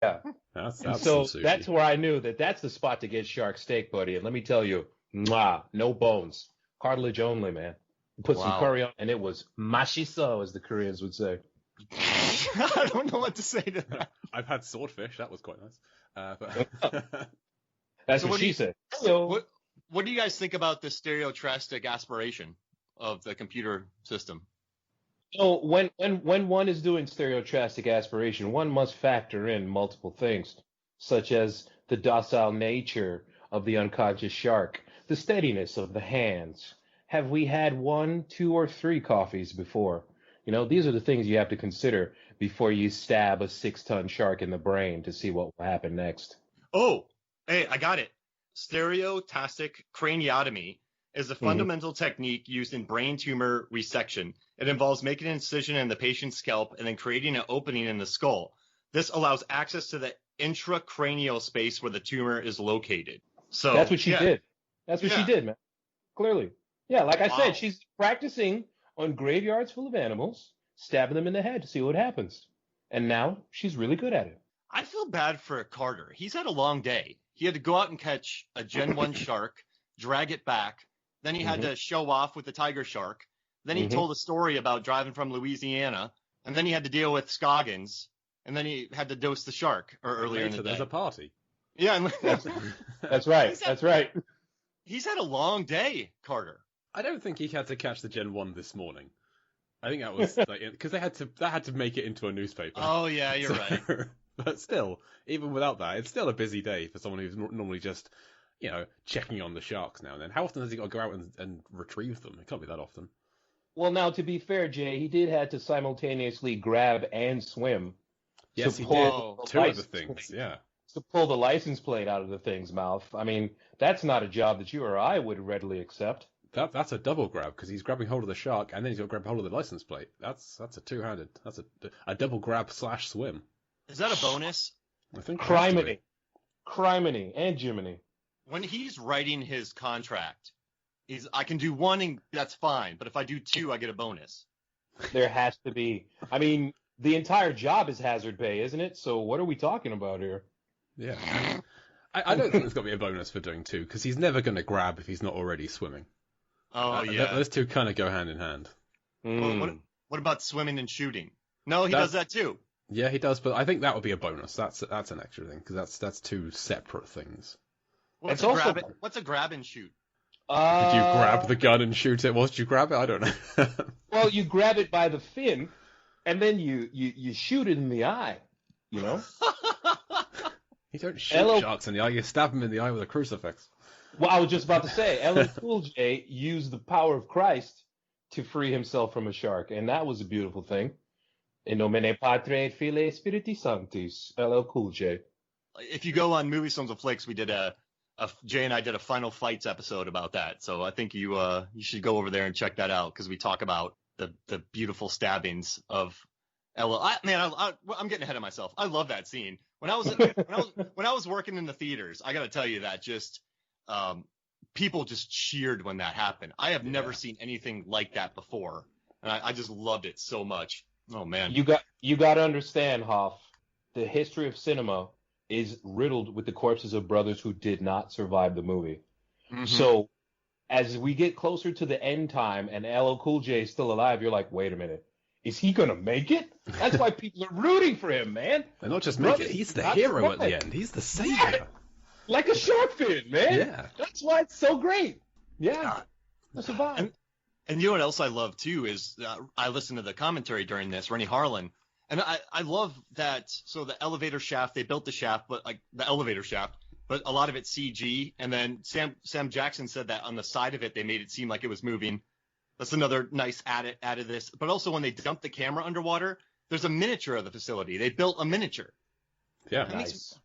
Yeah. That's And some so sushi. that's where I knew that that's the spot to get shark steak, buddy. And let me tell you, mwah, no bones, cartilage only, man. Put some Wow. curry on, and it was mashiso, as the Koreans would say. I don't know what to say to that. I've had swordfish. That was quite nice. But That's So what what do she you- said. What do you guys think about the stereotrastic aspiration of the computer system? So when one is doing stereotrastic aspiration, one must factor in multiple things, such as the docile nature of the unconscious shark, the steadiness of the hands. Have we had 1, 2, or 3 coffees before? You know, these are the things you have to consider before you stab a 6-ton shark in the brain to see what will happen next. Oh, hey, I got it. Stereotastic craniotomy is a fundamental technique used in brain tumor resection. It involves making an incision in the patient's scalp and then creating an opening in the skull. This allows access to the intracranial space where the tumor is located. So That's what she yeah. did. That's what she Yeah. did, man. Clearly. Yeah, like I Wow. said, she's practicing on graveyards full of animals, stabbing them in the head to see what happens. And now she's really good at it. I feel bad for Carter. He's had a long day. He had to go out and catch a Gen 1 shark, drag it back. Then he had to show off with the tiger shark. Then he told a story about driving from Louisiana. And then he had to deal with Scoggins. And then he had to dose the shark earlier in the later, day. there's a party. Yeah, and That's right. That's right. he's had a long day, Carter. I don't think he had to catch the Gen 1 this morning. I think that was because they had to make it into a newspaper. Oh, yeah, you're right. But still, even without that, it's still a busy day for someone who's normally just, checking on the sharks now and then. How often has he got to go out and retrieve them? It can't be that often. Well, now, to be fair, Jay, he did have to simultaneously grab and swim. Yes, to he pull did. the 2 of the license things, plate- yeah. To pull the license plate out of the thing's mouth. I mean, that's not a job that you or I would readily accept. That's a double grab because he's grabbing hold of the shark and then he's got to grab hold of the license plate. That's a two-handed. That's a double grab / swim. Is that a bonus? I think. it has to be. Criminy. Criminy and Jiminy. When he's writing his contract, I can do 1 and that's fine. But if I do 2, I get a bonus. There has to be. I mean, the entire job is hazard pay, isn't it? So what are we talking about here? Yeah. I don't think there's got to be a bonus for doing 2 because he's never going to grab if he's not already swimming. Oh, yeah. Those 2 kind of go hand in hand. Well, what about swimming and shooting? No, he does that too. Yeah, he does, but I think that would be a bonus. That's an extra thing because that's 2 separate things. What's It's a grab and shoot? Did you grab the gun and shoot it whilst you grab it? I don't know. Well, you grab it by the fin, and then you shoot it in the eye. You know. You don't shoot sharks in the eye. You stab them in the eye with a crucifix. Well, I was just about to say, LL Cool J used the power of Christ to free himself from a shark, and that was a beautiful thing. In nomine Patre et Filii Spiritus Sanctus, LL Cool J. If you go on Movies, Films, and Flix, we did Jay and I did a Final Fights episode about that. So I think you should go over there and check that out because we talk about the beautiful stabbings of LL. I'm getting ahead of myself. I love that scene. When I was working in the theaters, I got to tell you that just people just cheered when that happened. I have never seen anything like that before, and I just loved it so much. Oh man, You got to understand, Hoff. The history of cinema is riddled with the corpses of brothers who did not survive the movie. Mhm. So as we get closer to the end time and LL Cool J is still alive, you're like, wait a minute. Is he going to make it? That's why people are rooting for him, man. They're not just making it. He's the hero at the end. He's the savior. Like a shark fin, man. Yeah. That's why it's so great. Yeah. That's a vibe. And you know what else I love too is I listened to the commentary during this, Rennie Harlan, and I love that. So the elevator shaft, they built the shaft, but like the elevator shaft, but a lot of it's CG. And then Sam Jackson said that on the side of it, they made it seem like it was moving. That's another nice add of this. But also when they dumped the camera underwater, there's a miniature of the facility. They built a miniature. Yeah. Nice.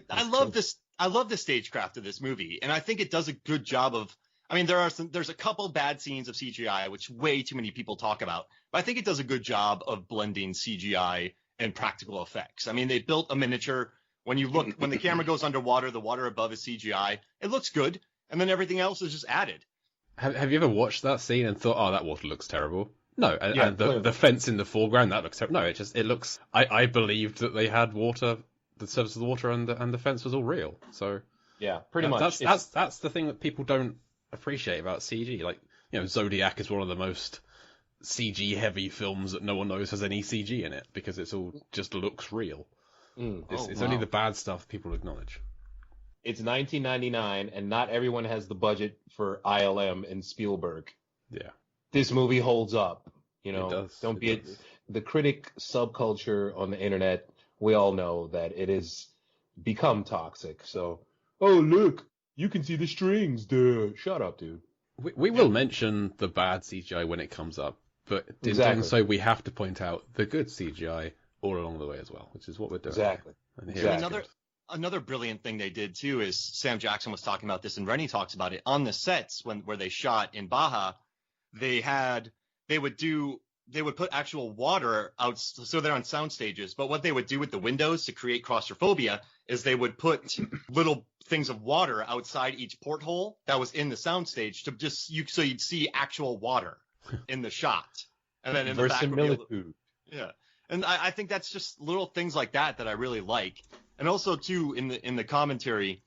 I love this. I love the stagecraft of this movie, and I think it does a good job of. I mean, there's a couple bad scenes of CGI, which way too many people talk about, but I think it does a good job of blending CGI and practical effects. I mean, they built a miniature. When the camera goes underwater, the water above is CGI. It looks good, and then everything else is just added. Have you ever watched that scene and thought, oh, that water looks terrible? No, and clearly. the fence in the foreground, that looks terrible. No, it looks. I believed that they had water the surface of the water and the fence was all real. So Yeah, pretty much. That's the thing that people don't appreciate about CG. Like, Zodiac is one of the most CG heavy films that no one knows has any CG in it because it's all just looks real. It's only the bad stuff people acknowledge. It's 1999, and not everyone has the budget for ILM and Spielberg. Yeah, this movie holds up. it does. Don't be the critic subculture on the internet. We all know that it has become toxic. So, oh look, you can see the strings. Duh. Shut up, dude. We will mention the bad CGI when it comes up, but in doing so, we have to point out the good CGI all along the way as well, which is what we're doing. Exactly. Another brilliant thing they did too is Sam Jackson was talking about this, and Rennie talks about it on the sets where they shot in Baja. They would put actual water out, so they're on sound stages. But what they would do with the windows to create claustrophobia is they would put little things of water outside each porthole that was in the soundstage so you'd see actual water in the shot, and then in the back yeah. And I think that's just little things like that I really like. And also too in the commentary,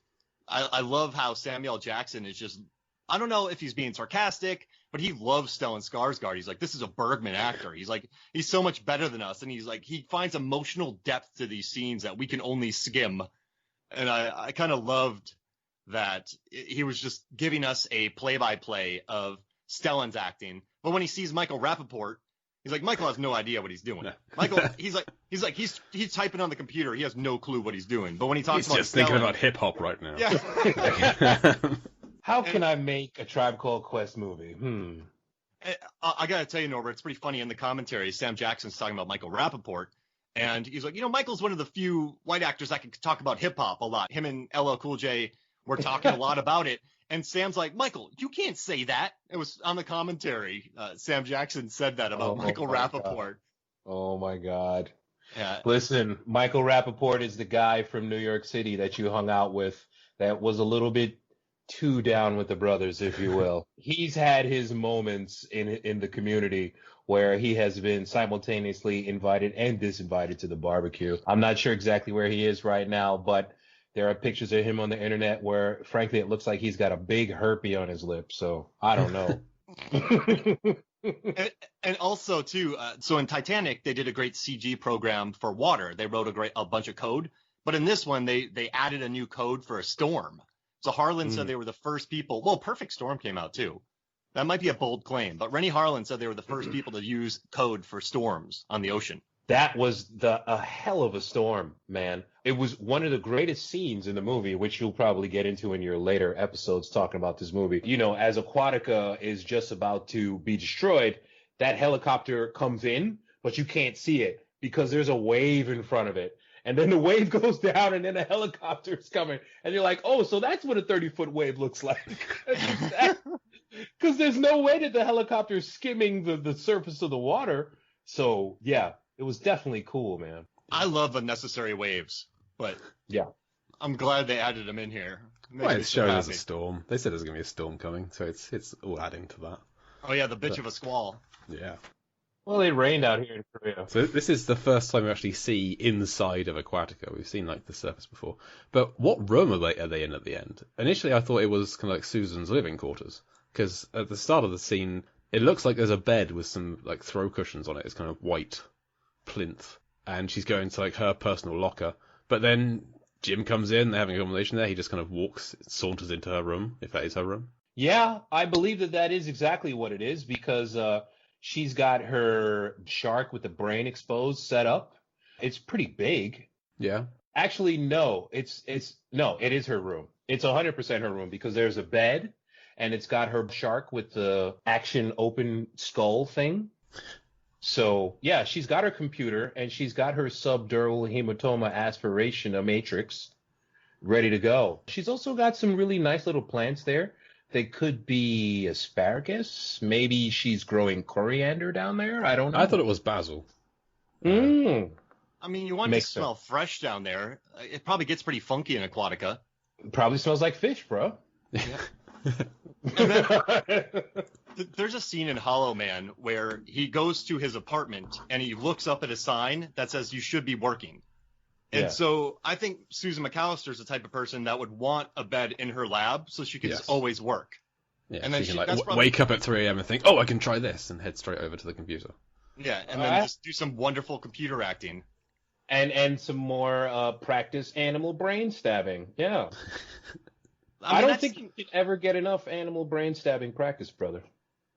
I love how Samuel Jackson is just, I don't know if he's being sarcastic, but he loves Stellan Skarsgård. He's like, this is a Bergman actor. He's like, he's so much better than us. And he's like, he finds emotional depth to these scenes that we can only skim. And I kind of loved that he was just giving us a play-by-play of Stellan's acting. But when he sees Michael Rappaport, he's like, Michael has no idea what he's doing. No. Michael, he's typing on the computer. He has no clue what he's doing. But when he talks about just thinking about hip hop right now. Yeah. How can I make a Tribe Called Quest movie? I got to tell you, Norbert, it's pretty funny in the commentary. Sam Jackson's talking about Michael Rappaport, and he's like, Michael's one of the few white actors that can talk about hip hop a lot. Him and LL Cool J were talking a lot about it. And Sam's like, Michael, you can't say that. It was on the commentary. Sam Jackson said that about Michael Rappaport. Oh, my God. Yeah. Listen, Michael Rappaport is the guy from New York City that you hung out with that was a little bit too down with the brothers, if you will. He's had his moments in the community where he has been simultaneously invited and disinvited to the barbecue. I'm not sure exactly where he is right now, but there are pictures of him on the internet where, frankly, it looks like he's got a big herpy on his lip. So I don't know. and also, too, so in Titanic, they did a great CG program for water. They wrote a bunch of code. But in this one, they added a new code for a storm. So Harlan said they were the first people. Well, Perfect Storm came out, too. That might be a bold claim. But Rennie Harlan said they were the first people to use code for storms on the ocean. That was a hell of a storm, man. It was one of the greatest scenes in the movie, which you'll probably get into in your later episodes talking about this movie. As Aquatica is just about to be destroyed, that helicopter comes in, but you can't see it because there's a wave in front of it. And then the wave goes down, and then the helicopter is coming. And you're like, oh, so that's what a 30-foot wave looks like. Because there's no way that the helicopter is skimming the surface of the water. So, yeah. It was definitely cool, man. I love unnecessary waves, but yeah, I'm glad they added them in here. Well, it's showing us a storm. They said there's going to be a storm coming, so it's all adding to that. Oh yeah, the bitch of a squall. Yeah. Well, it rained out here in Korea. So this is the first time we actually see inside of Aquatica. We've seen the surface before, but what room are they in at the end? Initially, I thought it was kind of like Susan's living quarters, because at the start of the scene, it looks like there's a bed with some throw cushions on it. It's kind of white plinth, and she's going to her personal locker, but then Jim comes in, they're having a conversation there, he just kind of saunters into her room, if that is her room. Yeah, I believe that is exactly what it is, because she's got her shark with the brain exposed set up. It's pretty big. Yeah. Actually, no, it is her room. It's 100% her room, because there's a bed, and it's got her shark with the action open skull thing. So, yeah, she's got her computer, and she's got her subdural hematoma aspiration matrix ready to go. She's also got some really nice little plants there. They could be asparagus. Maybe she's growing coriander down there. I don't know. I thought it was basil. I mean, you want it to smell fresh down there. It probably gets pretty funky in Aquatica. It probably smells like fish, bro. Yeah. There's a scene in Hollow Man where he goes to his apartment and he looks up at a sign that says you should be working. And so I think Susan McAllister is the type of person that would want a bed in her lab so she could just always work. Yeah, and then she can probably, wake up at 3 a.m. and think, oh, I can try this, and head straight over to the computer. Yeah, and then just do some wonderful computer acting. And some more practice animal brain stabbing. Yeah. I don't think you can ever get enough animal brain stabbing practice, brother.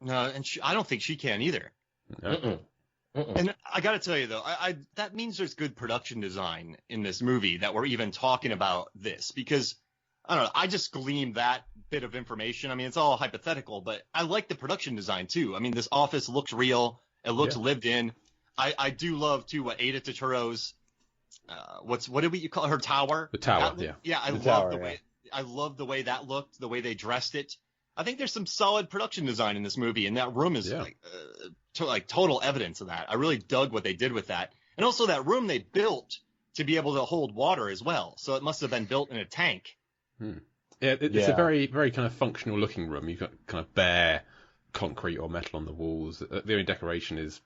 No, and I don't think she can either. No. And I got to tell you, though, that means there's good production design in this movie that we're even talking about this. Because, I don't know, I just gleaned that bit of information. I mean, it's all hypothetical, but I like the production design, too. I mean, this office looks real. It looks lived in. I do love, too, what Ada Turturro's, what did you call her tower? The tower, Yeah, I love the way that looked, the way they dressed it. I think there's some solid production design in this movie, and that room is total evidence of that. I really dug what they did with that. And also that room they built to be able to hold water as well. So it must have been built in a tank. Yeah, it's a very, very kind of functional looking room. You've got kind of bare concrete or metal on the walls. The only decoration is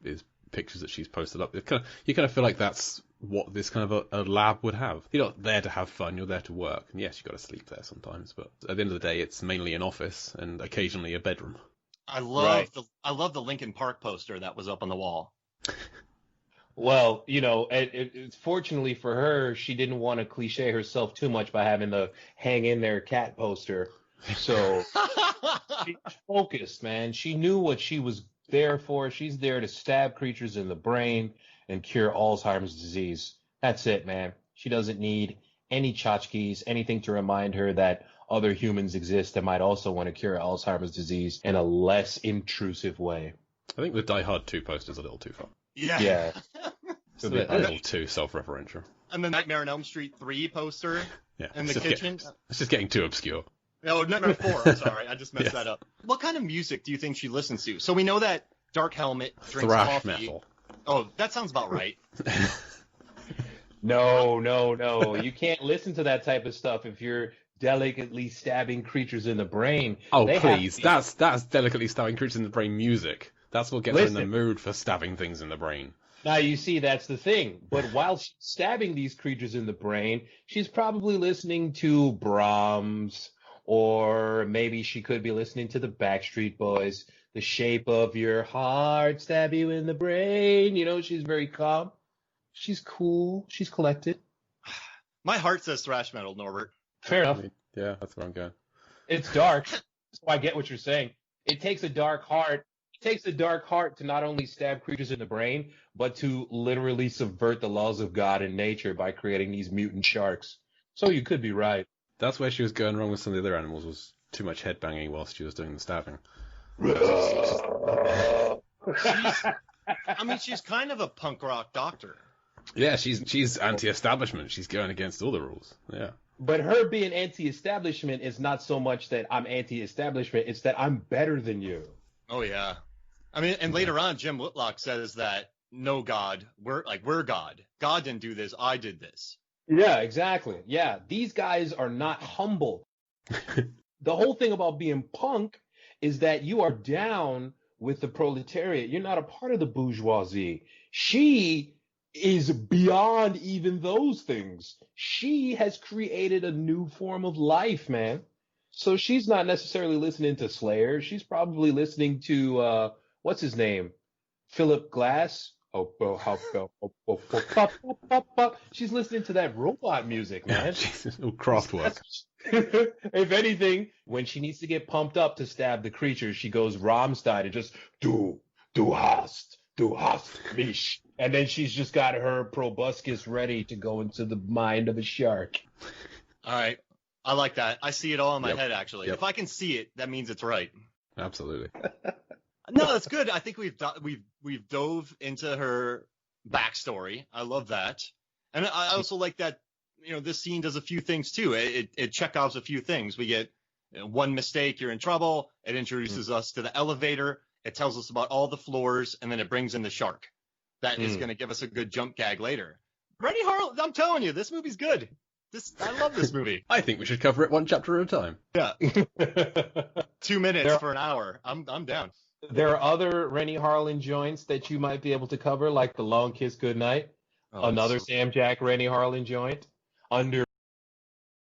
pictures that she's posted up. You kind of feel like that's what this kind of a lab would have. You're not there to have fun, you're there to work. And yes, you've got to sleep there sometimes, but at the end of the day, it's mainly an office and occasionally a bedroom. I love the Linkin Park poster that was up on the wall. Well, it's fortunately for her, she didn't want to cliche herself too much by having the hang in there cat poster. So she's focused, man. She knew what she was there for. She's there to stab creatures in the brain and cure Alzheimer's disease. That's it, man. She doesn't need any tchotchkes, anything to remind her that other humans exist that might also want to cure Alzheimer's disease in a less intrusive way. I think the Die Hard 2 poster's a little too far. Yeah. It's a little too self-referential. And the Nightmare on Elm Street 3 poster in the kitchen. It's just getting too obscure. No, Nightmare 4, I'm sorry. I just messed that up. What kind of music do you think she listens to? So we know that Dark Helmet drinks thrash coffee. metal. Oh, that sounds about right. No. You can't listen to that type of stuff if you're delicately stabbing creatures in the brain. Oh, please. That's delicately stabbing creatures in the brain music. That's what gets her in the mood for stabbing things in the brain. Now, you see, that's the thing. But while she's stabbing these creatures in the brain, she's probably listening to Brahms, or maybe she could be listening to the Backstreet Boys. The shape of your heart, stab you in the brain. She's very calm. She's cool. She's collected. My heart says thrash metal, Norbert. Fair enough. Yeah, that's where I'm going. It's dark. So I get what you're saying. It takes a dark heart. It takes a dark heart to not only stab creatures in the brain, but to literally subvert the laws of God and nature by creating these mutant sharks. So you could be right. That's where she was going wrong with some of the other animals, was too much headbanging whilst she was doing the stabbing. She's kind of a punk rock doctor. Yeah, she's anti-establishment. She's going against all the rules. Yeah. But her being anti-establishment is not so much that I'm anti-establishment, it's that I'm better than you. Oh, yeah. And later on, Jim Whitlock says that no God, we're God. God didn't do this, I did this. Yeah, exactly. Yeah, these guys are not humble. The whole thing about being punk is that you are down with the proletariat. You're not a part of the bourgeoisie. She is beyond even those things. She has created a new form of life, man. So she's not necessarily listening to Slayer. She's probably listening to, what's his name? Philip Glass. She's listening to that robot music, man. Kraftwerk. If anything, when she needs to get pumped up to stab the creatures, she goes Rammstein and just du hast mich. And then she's just got her proboscis ready to go into the mind of a shark. All right. I like that. I see it all in my head, actually. If I can see it, that means it's right. Absolutely. No, that's good. I think we've dove into her backstory. I love that. And I also like that, this scene does a few things too. It Chekhov's a few things. We get one mistake, you're in trouble. It introduces us to the elevator. It tells us about all the floors, and then it brings in the shark. That is going to give us a good jump gag later. Rennie Harlan, I'm telling you, this movie's good. I love this movie. I think we should cover it one chapter at a time. Yeah. 2 minutes for an hour. I'm down. There are other Rennie Harlan joints that you might be able to cover, like The Long Kiss Goodnight. Oh, Another so- Sam Jack Rennie Harlan joint. Under